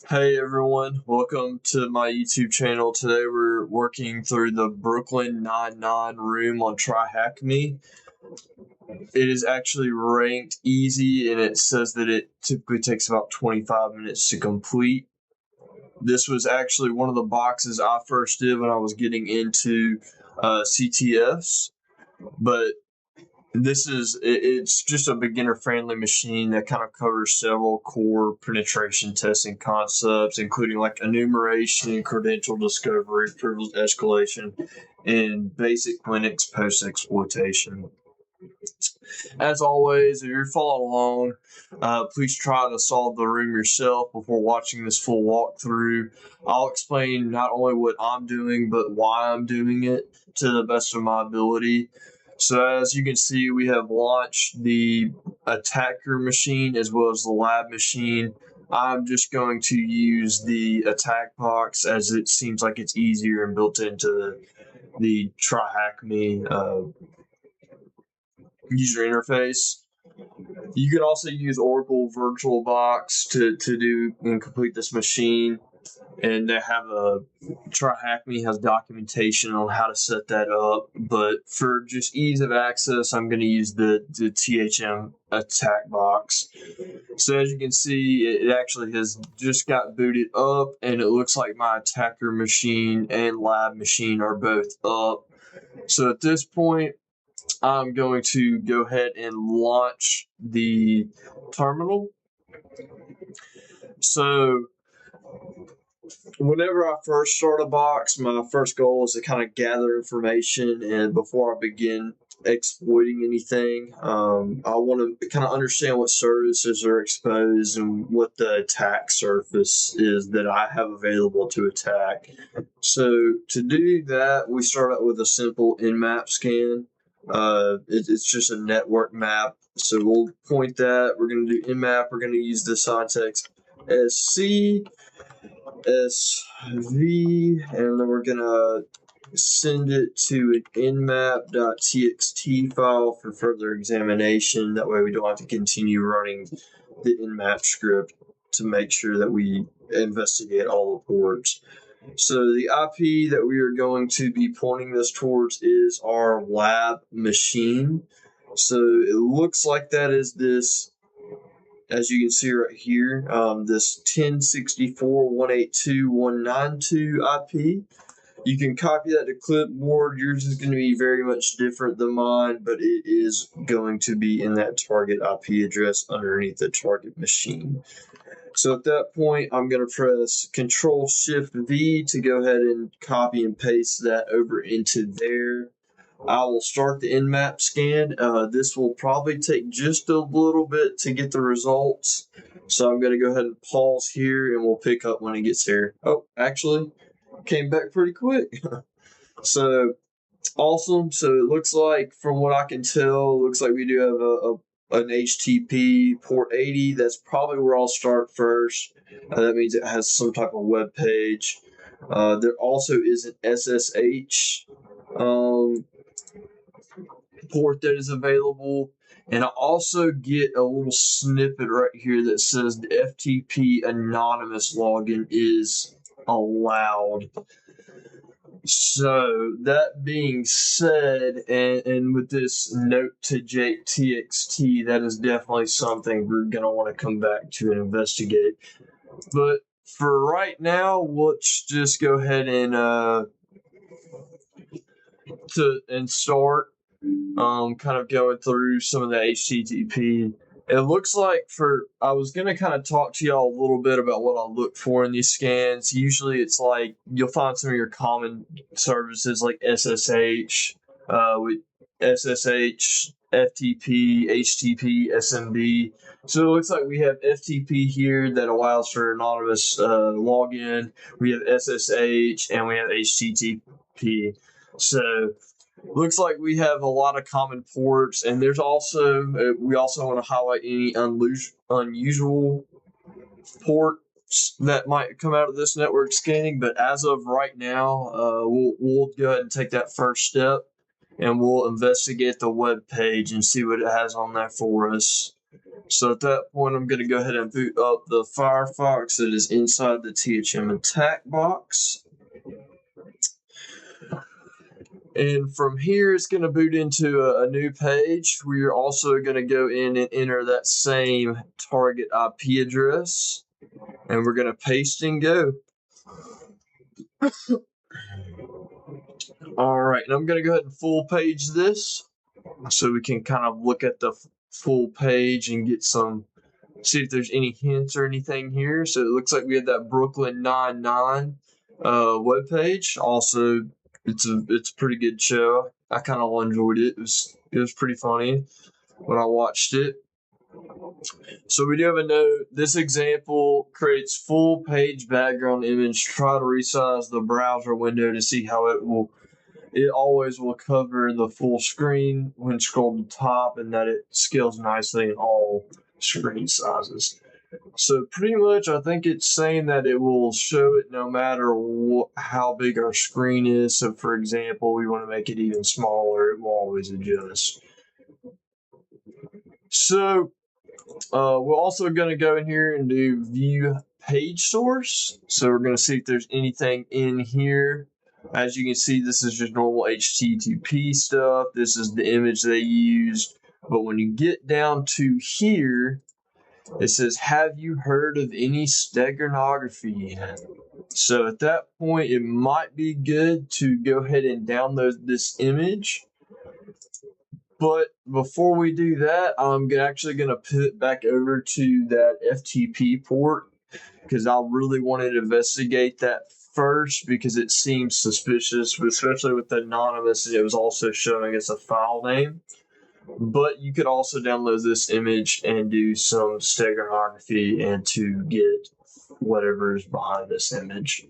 Hey everyone, welcome to my YouTube channel. Today we're working through the Brooklyn Nine-Nine room on TryHackMe. It is actually ranked easy and it says that it typically takes about 25 minutes to complete. This was actually one of the boxes I first did when I was getting into CTFs, but it's just a beginner friendly machine that kind of covers several core penetration testing concepts, including like enumeration, credential discovery, privilege escalation, and basic Linux post exploitation. As always, if you're following along, please try to solve the room yourself before watching this full walkthrough. I'll explain not only what I'm doing, but why I'm doing it to the best of my ability. So as you can see, we have launched the attacker machine as well as the lab machine. I'm just going to use the attack box as it seems like it's easier and built into the TryHackMe user interface. You can also use Oracle VirtualBox to do and complete this machine. And they have TryHackMe has documentation on how to set that up. But for just ease of access, I'm going to use the THM attack box. So as you can see, it actually has just got booted up, and it looks like my attacker machine and lab machine are both up. So at this point, I'm going to go ahead and launch the terminal. So whenever I first start a box, my first goal is to kind of gather information, and before I begin exploiting anything, I want to kind of understand what services are exposed and what the attack surface is that I have available to attack. So to do that, we start out with a simple nmap scan. It's just a network map. So we'll point that. We're going to do nmap. We're going to use the syntax SC, SV, and then we're going to send it to an nmap.txt file for further examination. That way we don't have to continue running the nmap script to make sure that we investigate all the ports. So the IP that we are going to be pointing this towards is our lab machine. So it looks like that is this, as you can see right here, this 1064.182.192 IP. You can copy that to clipboard. Yours is going to be very much different than mine, but it is going to be in that target IP address underneath the target machine. So at that point, I'm going to press Control-Shift-V to go ahead and copy and paste that over into there. I will start the nmap scan. This will probably take just a little bit to get the results. So I'm going to go ahead and pause here and we'll pick up when it gets here. Oh, actually, came back pretty quick. So awesome. So it looks like, from what I can tell, looks like we do have an HTTP port 80. That's probably where I'll start first. That means it has some type of web page. There also is an SSH port that is available. And I also get a little snippet right here that says the FTP anonymous login is allowed. So that being said, and with this note to Jake TXT, that is definitely something we're going to want to come back to and investigate. But for right now, let's just go ahead and start kind of going through some of the HTTP. It looks like I was going to kind of talk to y'all a little bit about what I look for in these scans. Usually it's like you'll find some of your common services like SSH, with SSH, FTP, HTTP, SMB. So it looks like we have FTP here that allows for anonymous login. We have SSH and we have HTTP. So looks like we have a lot of common ports, and there's also we also want to highlight any unusual ports that might come out of this network scanning. But as of right now, we'll go ahead and take that first step, and we'll investigate the web page and see what it has on there for us. So at that point, I'm going to go ahead and boot up the Firefox that is inside the THM attack box. And from here, it's going to boot into a new page. We're also going to go in and enter that same target IP address. And we're going to paste and go. All right, and I'm going to go ahead and full page this so we can kind of look at the full page and get see if there's any hints or anything here. So it looks like we had that Brooklyn Nine-Nine webpage. Also, it's a pretty good show. I kind of enjoyed it. It was pretty funny when I watched it. So we do have a note. This example creates full page background image. Try to resize the browser window to see how it always will cover the full screen when scrolled to top, and that it scales nicely in all screen sizes. So pretty much I think it's saying that it will show it no matter how big our screen is. So for example, we want to make it even smaller, it will always adjust. So we're also going to go in here and do view page source. So we're going to see if there's anything in here. As you can see, this is just normal HTTP stuff. This is the image they used. But when you get down to here, it says, have you heard of any steganography? So at that point, it might be good to go ahead and download this image. But before we do that, I'm actually going to put back over to that FTP port because I really wanted to investigate that first because it seems suspicious, especially with the anonymous. It was also showing us a file name. But you could also download this image and do some steganography and to get whatever is behind this image.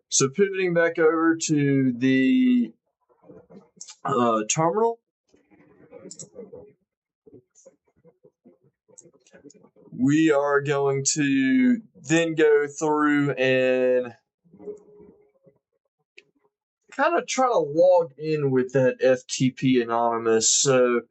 So pivoting back over to the terminal, we are going to then go through and kind of try to log in with that FTP anonymous. So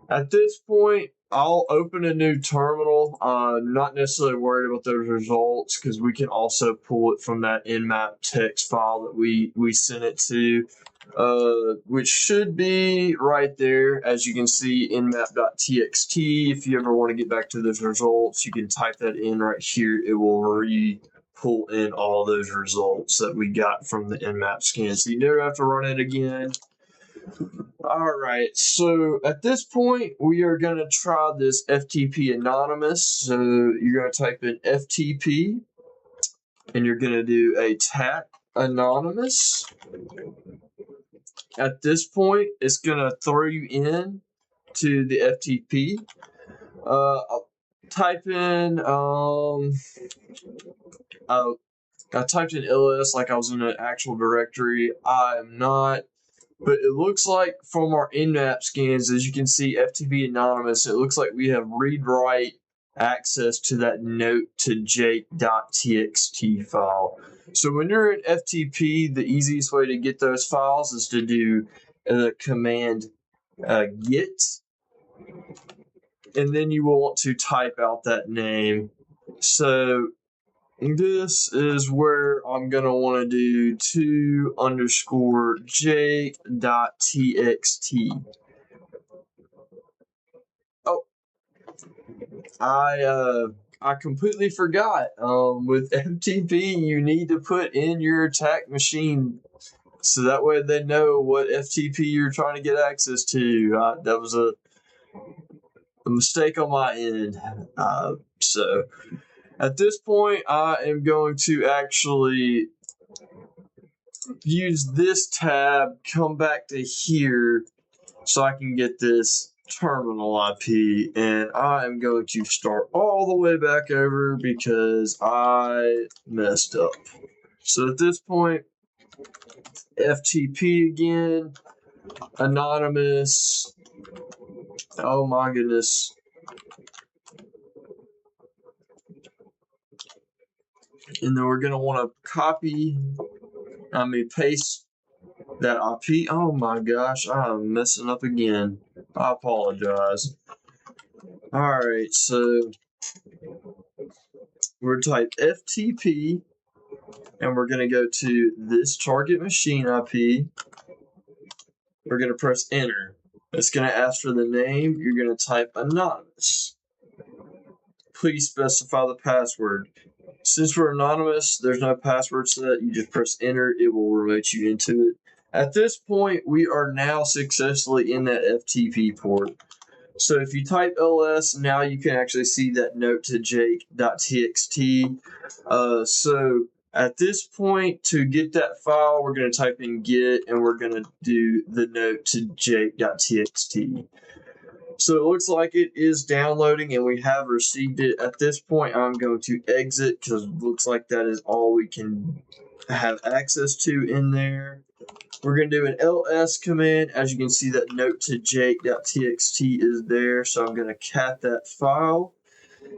at this point, I'll open a new terminal. Not necessarily worried about those results because we can also pull it from that nmap text file that we sent it to, which should be right there. As you can see, nmap.txt. If you ever want to get back to those results, you can type that in right here. It will pull in all those results that we got from the nmap scan. So you never have to run it again. All right, so at this point, we are going to try this FTP anonymous. So you're going to type in FTP, and you're going to do a TAC anonymous. At this point, it's going to throw you in to the FTP. I'll type in, I typed in ls like I was in an actual directory. I am not. But it looks like from our nmap scans, as you can see, FTP anonymous, it looks like we have read-write access to that note to jake.txt file. So when you're in FTP, the easiest way to get those files is to do the command get, and then you will want to type out that name. So this is where I'm going to want to do to_jake.txt. Oh, I completely forgot. With FTP, you need to put in your attack machine so that way they know what FTP you're trying to get access to. That was a mistake on my end. So at this point, I am going to actually use this tab, come back to here so I can get this terminal IP, and I am going to start all the way back over because I messed up. So at this point, FTP again, anonymous, oh my goodness. And then we're going to want to paste that IP. Oh my gosh, I'm messing up again. I apologize. Alright, so we're going to type FTP, and we're going to go to this target machine IP. We're going to press enter. It's going to ask for the name. You're going to type anonymous. Please specify the password. Since we're anonymous, there's no password set. You just press enter. It will remote you into it. At this point, we are now successfully in that FTP port. So if you type ls, now you can actually see that note to jake.txt. So at this point, to get that file, we're going to type in get, and we're going to do the note to jake.txt. So it looks like it is downloading, and we have received it. At this point, I'm going to exit because it looks like that is all we can have access to in there. We're going to do an ls command. As you can see, that note to jake.txt is there, so I'm going to cat that file.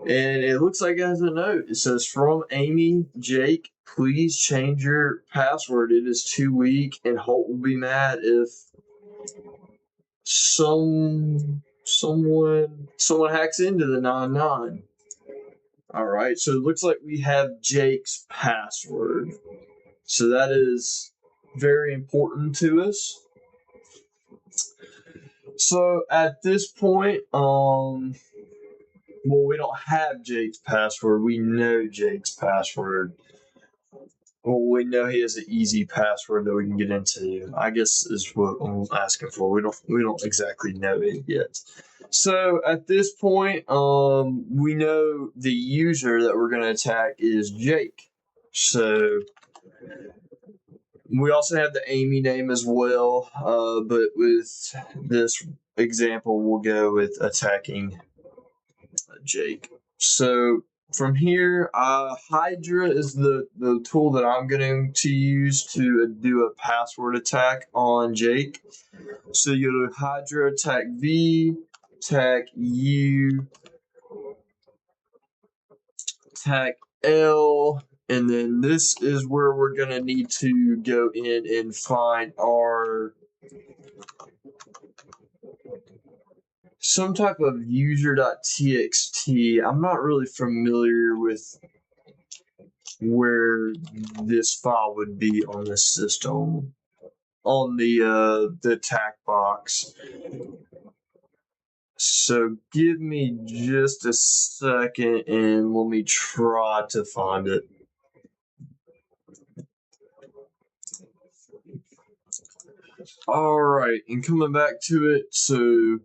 And it looks like it has a note. It says, from Amy, Jake, please change your password. It is too weak, and Holt will be mad if someone hacks into the 99. All right, so it looks like we have Jake's password. So that is very important to us. So at this point, well, we don't have Jake's password. We know Jake's password. Well, we know he has an easy password that we can get into. I guess is what I'm asking for. We don't exactly know it yet. So at this point, we know the user that we're going to attack is Jake. So we also have the Amy name as well, but with this example, we'll go with attacking Jake. So from here, Hydra is the tool that I'm going to use to do a password attack on Jake. So you'll do Hydra attack V, attack U, attack L, and then this is where we're going to need to go in and find our some type of user.txt. I'm not really familiar with where this file would be on the system, on the attack box. So give me just a second and let me try to find it. All right, and coming back to it, so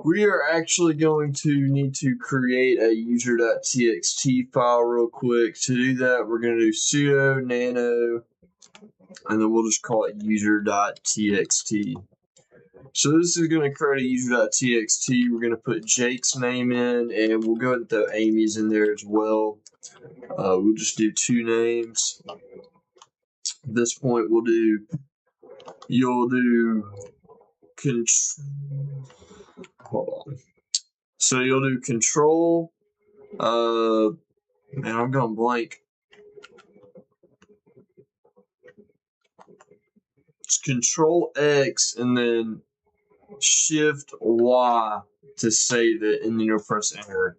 we are actually going to need to create a user.txt file real quick. To do that, we're going to do sudo nano, and then we'll just call it user.txt. So this is going to create a user.txt. We're going to put Jake's name in, and we'll go ahead and throw Amy's in there as well. We'll just do two names. At this point, you'll do hold on. So you'll do control, man, I'm going blank. It's control X and then shift Y to save it, and then you'll press enter.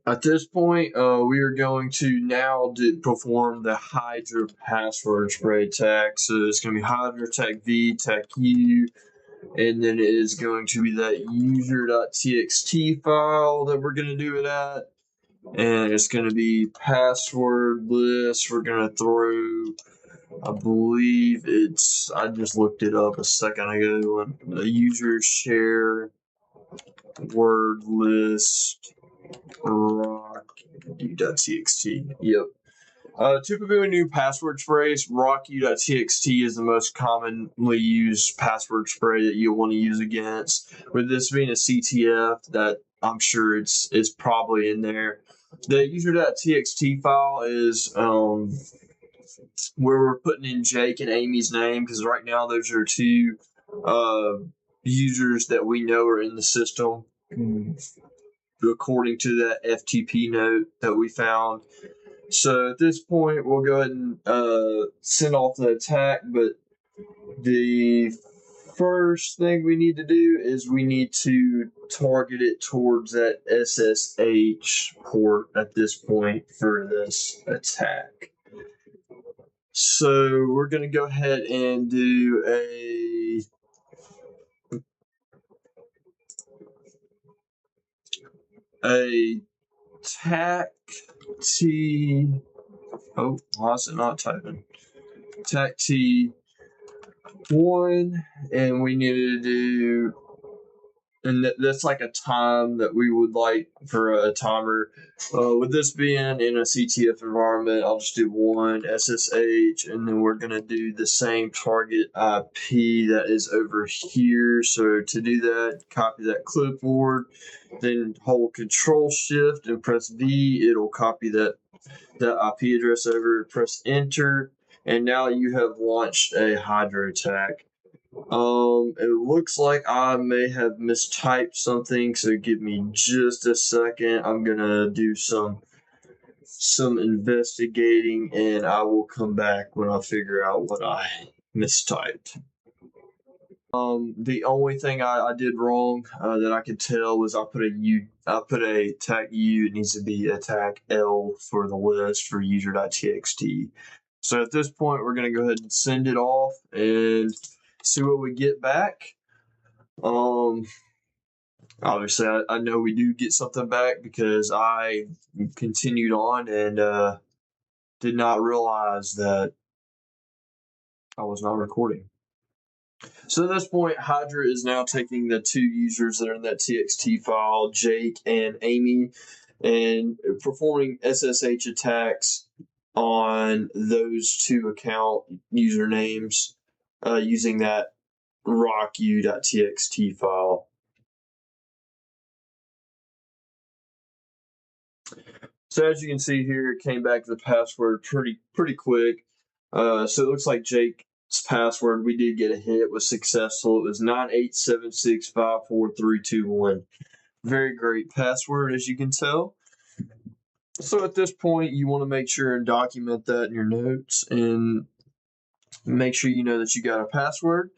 At this point, we are going to now perform the Hydra password spray attack. So it's going to be Hydra attack V, attack U, and then it is going to be that user.txt file that we're going to do it at. And it's going to be password list. We're going to throw, I believe I just looked it up a second ago, the user share word list rock.txt. Yep. Typically, when you do password sprays, rock.txt is the most commonly used password spray that you'll want to use against. With this being a CTF, that I'm sure it's probably in there. The user.txt file is where we're putting in Jake and Amy's name, because right now those are two users that we know are in the system. According to that FTP note that we found. So at this point, we'll go ahead and send off the attack, but the first thing we need to do is we need to target it towards that SSH port at this point for this attack. So we're going to go ahead and do a TAC T. Oh, why is it not typing? TAC T1, and we need to do, and that's like a time that we would like for a timer. With this being in a CTF environment, I'll just do one SSH, and then we're going to do the same target IP that is over here. So to do that, copy that clipboard, then hold Control Shift and press V. It'll copy that IP address over, press Enter, and now you have launched a Hydra attack. It looks like I may have mistyped something, so give me just a second. I'm gonna do some investigating, and I will come back when I figure out what I mistyped. The only thing I did wrong that I could tell was I put a attack U. It needs to be attack L for the list for user.txt. So at this point, we're gonna go ahead and send it off and see what we get back. Obviously, I know we do get something back because I continued on and did not realize that I was not recording. So at this point, Hydra is now taking the two users that are in that TXT file, Jake and Amy, and performing SSH attacks on those two account usernames using that rocku.txt file. So as you can see here, it came back to the password pretty quick. So it looks like Jake's password, we did get a hit, was successful. It was 987654321. Very great password, as you can tell. So at this point, you want to make sure and document that in your notes and make sure you know that you got a password.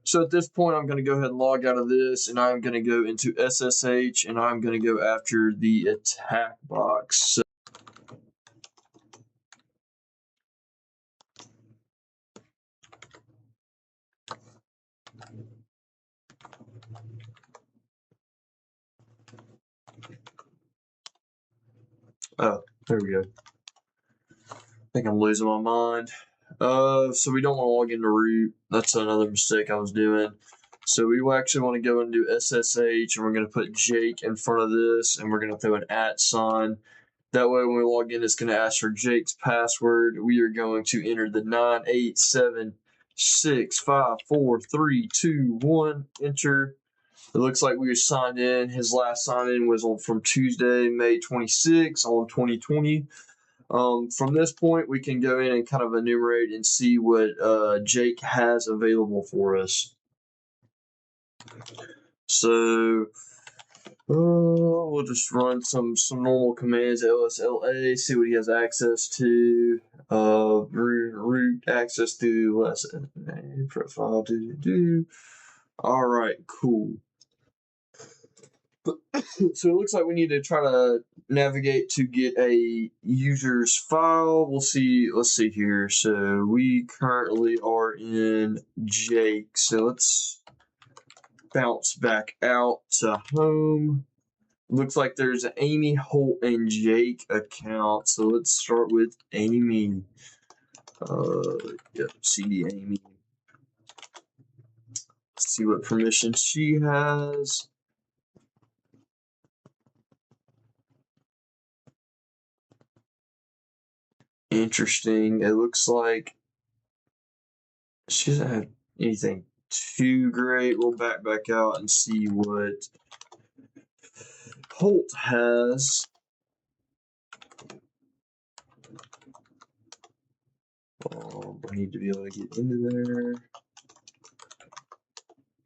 So at this point, I'm going to go ahead and log out of this, and I'm going to go into SSH, and I'm going to go after the attack box. Oh, there we go. I think I'm losing my mind. So we don't want to log into root. That's another mistake I was doing. So we actually want to go and do SSH, and we're going to put Jake in front of this, and we're going to throw an @ sign. That way, when we log in, it's going to ask for Jake's password. We are going to enter the 987654321. Enter. It looks like we were signed in. His last sign in was from Tuesday, May 26, on 2020. From this point, we can go in and kind of enumerate and see what Jake has available for us. So we'll just run some normal commands, lsla, see what he has access to, root access to, profile, All right, cool. So it looks like we need to try to navigate to get a user's file. Let's see here. So we currently are in Jake. So let's bounce back out to home. Looks like there's an Amy, Holt, and Jake account. So let's start with Amy. Yep, CD Amy. Let's see what permission she has. Interesting. It looks like she doesn't have anything too great. We'll back out and see what Holt has. I need to be able to get into there.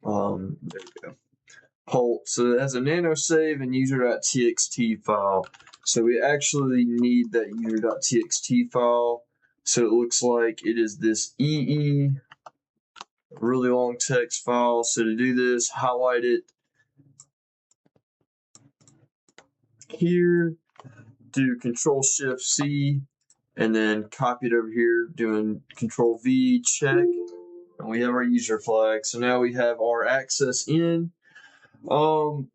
There we go. Holt. So it has a nano save and user.txt file. So we actually need that user.txt file. So it looks like it is this EE really long text file. So to do this, highlight it here, do Control-Shift-C, and then copy it over here, doing Control-V, check, and we have our user flag. So now we have our access in. So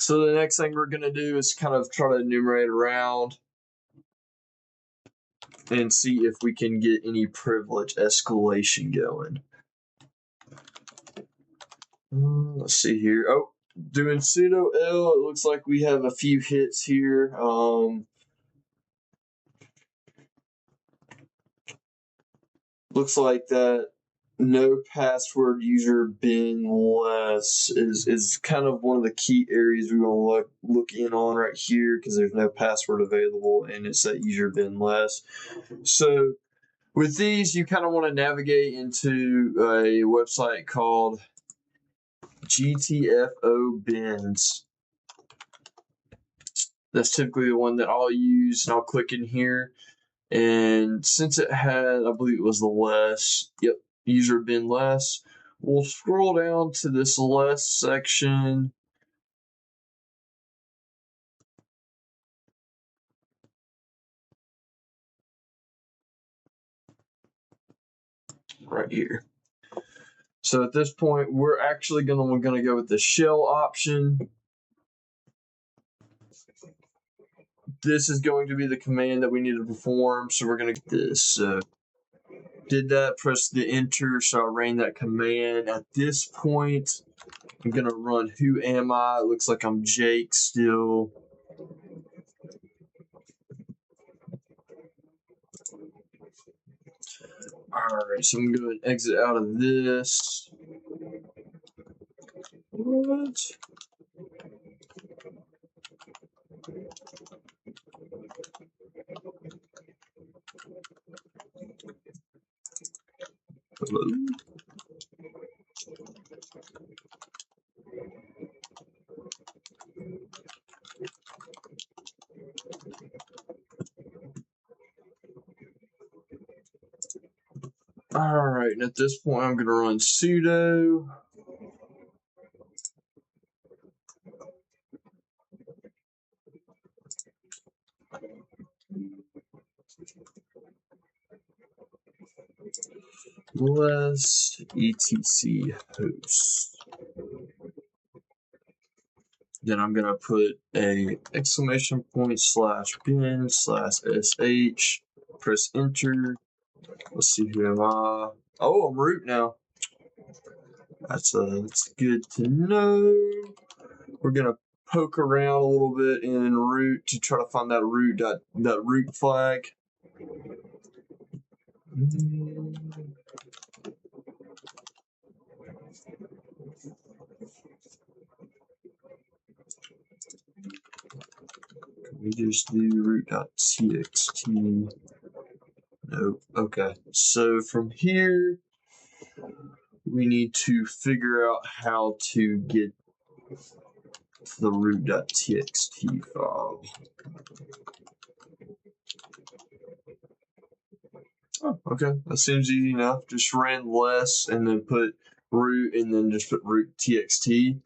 the next thing we're going to do is kind of try to enumerate around and see if we can get any privilege escalation going. Let's see here. Oh, doing sudo L, it looks like we have a few hits here. Looks like that no password user bin less is kind of one of the key areas we want to look in on right here, because there's no password available and it's that user bin less. So with these, you kind of want to navigate into a website called GTFO bins. That's typically the one that I'll use, and I'll click in here. And since it had, I believe it was the less, yep, user bin less, we'll scroll down to this less section. Right here. So at this point, we're actually going to go with the shell option. This is going to be the command that we need to perform. So we're going to get this. So did that, press the enter. So I ran that command. At this point, I'm going to run who am I? It looks like I'm Jake still. Alright, so I'm going to exit out of this. What? Hello? Alright, and at this point I'm going to run sudo. Less etc host. Then I'm going to put a exclamation point /bin/sh, press enter. Let's see, who am I? Oh, I'm root now. That's good to know. We're going to poke around a little bit in root to try to find that root flag. We just do root.txt. Nope. Okay. So from here, we need to figure out how to get to the root.txt file. Oh, okay. That seems easy enough. Just ran less and then put root and then just put root.txt.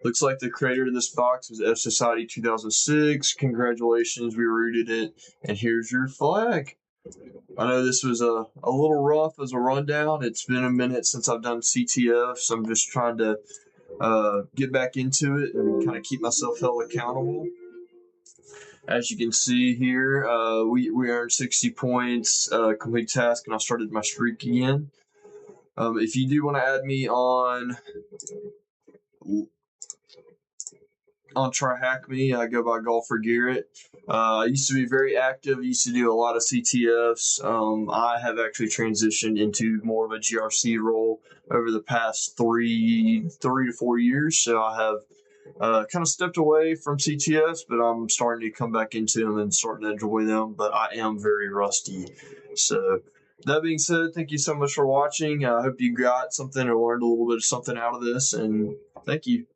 Looks like the creator of this box was F Society 2006. Congratulations, we rooted it, and here's your flag. I know this was a little rough as a rundown. It's been a minute since I've done CTF, so I'm just trying to get back into it and kind of keep myself held accountable. As you can see here, we earned 60 points, complete task, and I started my streak again. If you do want to add me on TryHackMe, I go by Golfer Garrett. I used to be very active, used to do a lot of CTFs. I have actually transitioned into more of a GRC role over the past three to 4 years. So I have kind of stepped away from CTFs, but I'm starting to come back into them and starting to enjoy them. But I am very rusty. So that being said, thank you so much for watching. I hope you got something or learned a little bit of something out of this, and thank you.